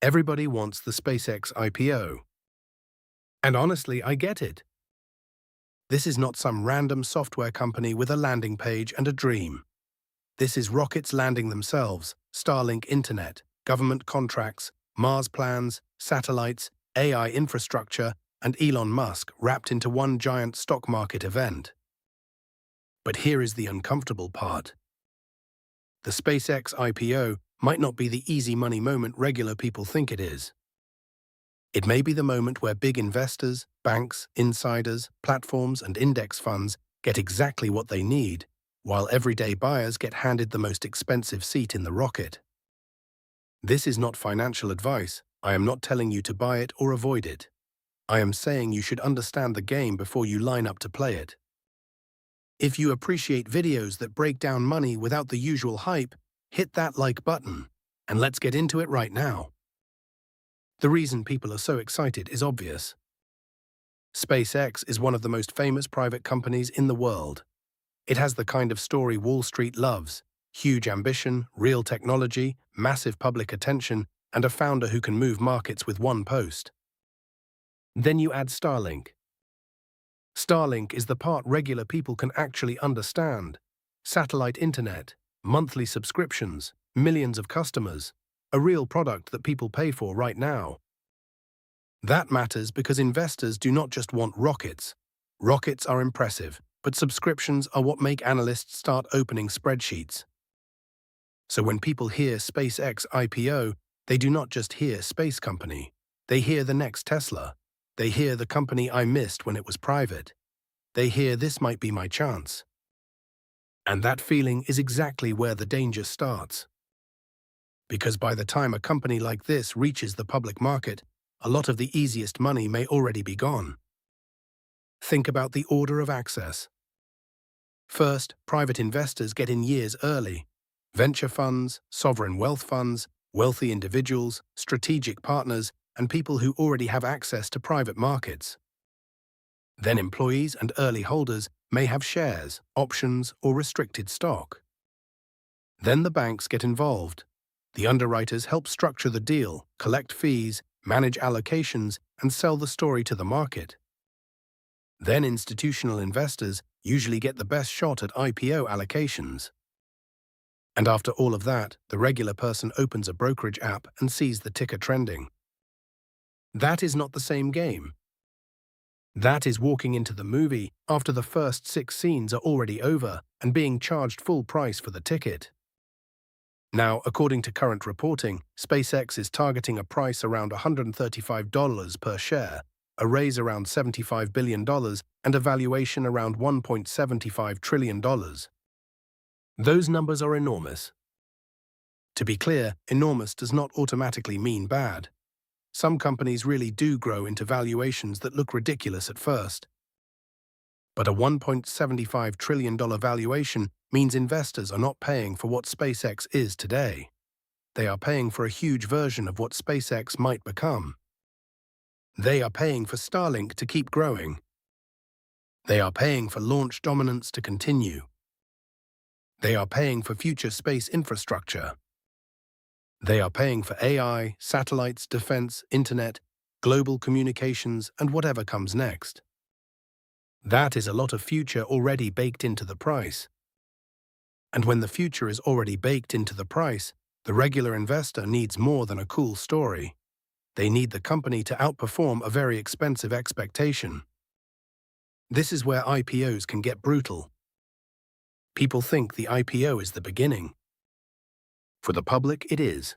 Everybody wants the SpaceX IPO. And honestly, I get it. This is not some random software company with a landing page and a dream. This is rockets landing themselves, Starlink internet, government contracts, Mars plans, satellites, AI infrastructure, and Elon Musk wrapped into one giant stock market event. But here is the uncomfortable part. The SpaceX IPO might not be the easy money moment regular people think it is. It may be the moment where big investors, banks, insiders, platforms, and index funds get exactly what they need, while everyday buyers get handed the most expensive seat in the rocket. This is not financial advice. I am not telling you to buy it or avoid it. I am saying you should understand the game before you line up to play it. If you appreciate videos that break down money without the usual hype, hit that like button, and let's get into it right now. The reason people are so excited is obvious. SpaceX is one of the most famous private companies in the world. It has the kind of story Wall Street loves: huge ambition, real technology, massive public attention, and a founder who can move markets with one post. Then you add Starlink. Starlink is the part regular people can actually understand. Satellite internet, monthly subscriptions, millions of customers, a real product that people pay for right now. That matters because investors do not just want rockets. Rockets are impressive, but subscriptions are what make analysts start opening spreadsheets. So when people hear SpaceX IPO, they do not just hear space company. They hear the next Tesla. They hear the company I missed when it was private. They hear this might be my chance. And that feeling is exactly where the danger starts. Because by the time a company like this reaches the public market, a lot of the easiest money may already be gone. Think about the order of access. First, private investors get in years early. Venture funds, sovereign wealth funds, wealthy individuals, strategic partners, and people who already have access to private markets. Then employees and early holders may have shares, options, or restricted stock. Then the banks get involved. The underwriters help structure the deal, collect fees, manage allocations, and sell the story to the market. Then institutional investors usually get the best shot at IPO allocations. And after all of that, the regular person opens a brokerage app and sees the ticker trending. That is not the same game. That is walking into the movie after the first 6 scenes are already over and being charged full price for the ticket. Now, according to current reporting, SpaceX is targeting a price around $135 per share, a raise around $75 billion, and a valuation around $1.75 trillion. Those numbers are enormous. To be clear, enormous does not automatically mean bad. Some companies really do grow into valuations that look ridiculous at first. But a $1.75 trillion valuation means investors are not paying for what SpaceX is today. They are paying for a huge version of what SpaceX might become. They are paying for Starlink to keep growing. They are paying for launch dominance to continue. They are paying for future space infrastructure. They are paying for AI, satellites, defense, internet, global communications, and whatever comes next. That is a lot of future already baked into the price. And when the future is already baked into the price, the regular investor needs more than a cool story. They need the company to outperform a very expensive expectation. This is where IPOs can get brutal. People think the IPO is the beginning. For the public, it is.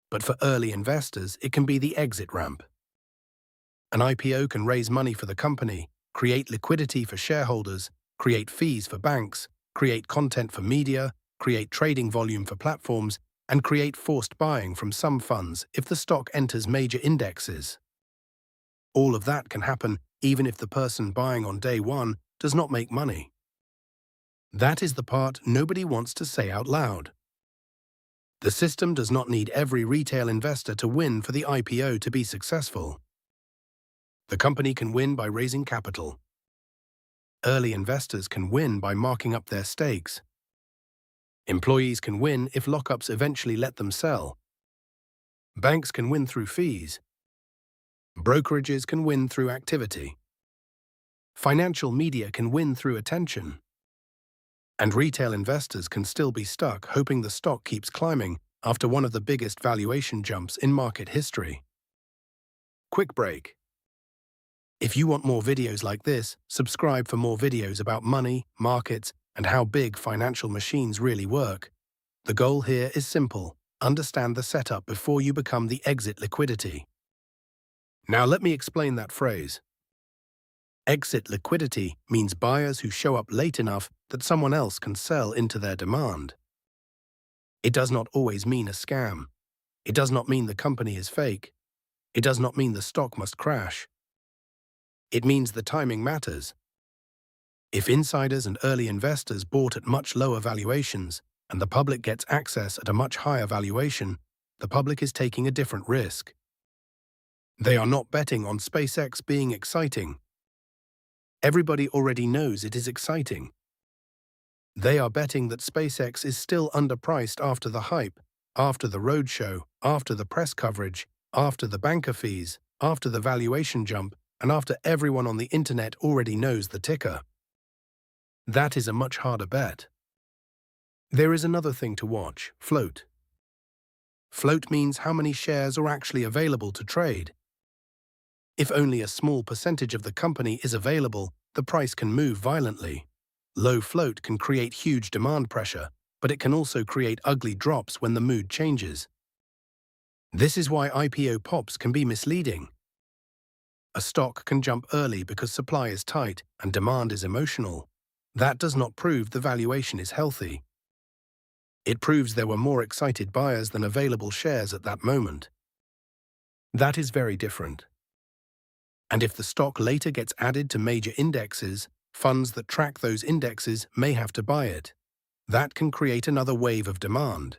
But for early investors, it can be the exit ramp. An IPO can raise money for the company, create liquidity for shareholders, create fees for banks, create content for media, create trading volume for platforms, and create forced buying from some funds if the stock enters major indexes. All of that can happen even if the person buying on day one does not make money. That is the part nobody wants to say out loud. The system does not need every retail investor to win for the IPO to be successful. The company can win by raising capital. Early investors can win by marking up their stakes. Employees can win if lockups eventually let them sell. Banks can win through fees. Brokerages can win through activity. Financial media can win through attention. And retail investors can still be stuck hoping the stock keeps climbing after one of the biggest valuation jumps in market history. Quick break. If you want more videos like this, subscribe for more videos about money, markets, and how big financial machines really work. The goal here is simple. Understand the setup before you become the exit liquidity. Now let me explain that phrase. Exit liquidity means buyers who show up late enough that someone else can sell into their demand. It does not always mean a scam. It does not mean the company is fake. It does not mean the stock must crash. It means the timing matters. If insiders and early investors bought at much lower valuations and the public gets access at a much higher valuation, the public is taking a different risk. They are not betting on SpaceX being exciting. Everybody already knows it is exciting. They are betting that SpaceX is still underpriced after the hype, after the roadshow, after the press coverage, after the banker fees, after the valuation jump, and after everyone on the internet already knows the ticker. That is a much harder bet. There is another thing to watch: float. Float means how many shares are actually available to trade. If only a small percentage of the company is available, the price can move violently. Low float can create huge demand pressure, but it can also create ugly drops when the mood changes. This is why IPO pops can be misleading. A stock can jump early because supply is tight and demand is emotional. That does not prove the valuation is healthy. It proves there were more excited buyers than available shares at that moment. That is very different. And if the stock later gets added to major indexes, funds that track those indexes may have to buy it. That can create another wave of demand.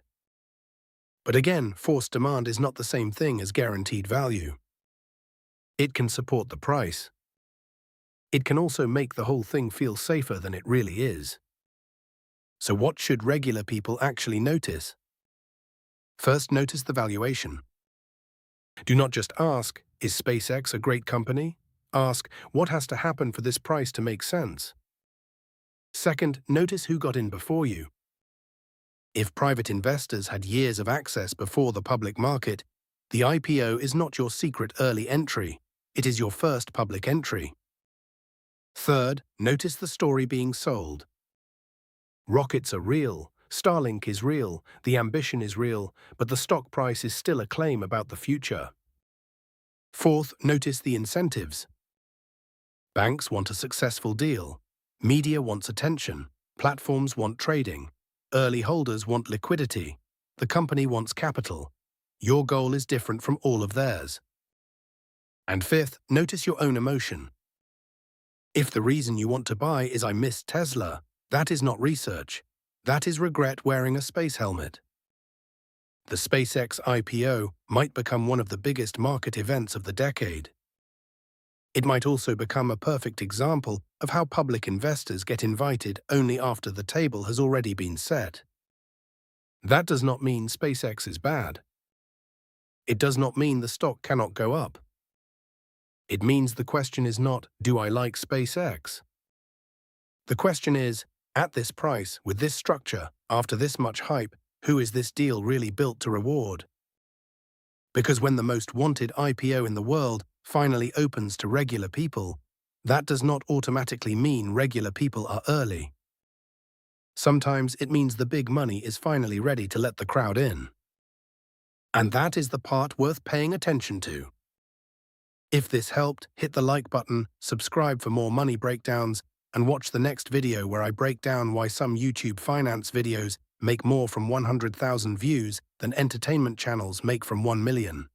But again, forced demand is not the same thing as guaranteed value. It can support the price. It can also make the whole thing feel safer than it really is. So what should regular people actually notice? First, notice the valuation. Do not just ask, is SpaceX a great company? Ask, what has to happen for this price to make sense? Second, notice who got in before you. If private investors had years of access before the public market, the IPO is not your secret early entry. It is your first public entry. Third, notice the story being sold. Rockets are real, Starlink is real, the ambition is real, but the stock price is still a claim about the future. Fourth, notice the incentives. Banks want a successful deal. Media wants attention. Platforms want trading. Early holders want liquidity. The company wants capital. Your goal is different from all of theirs. And fifth, notice your own emotion. If the reason you want to buy is "I miss Tesla," that is not research. That is regret wearing a space helmet. The SpaceX IPO might become one of the biggest market events of the decade. It might also become a perfect example of how public investors get invited only after the table has already been set. That does not mean SpaceX is bad. It does not mean the stock cannot go up. It means the question is not, do I like SpaceX? The question is, at this price, with this structure, after this much hype, who is this deal really built to reward? Because when the most wanted IPO in the world finally opens to regular people, that does not automatically mean regular people are early. Sometimes it means the big money is finally ready to let the crowd in. And that is the part worth paying attention to. If this helped, hit the like button, subscribe for more money breakdowns, and watch the next video where I break down why some YouTube finance videos make more from 100,000 views than entertainment channels make from 1 million.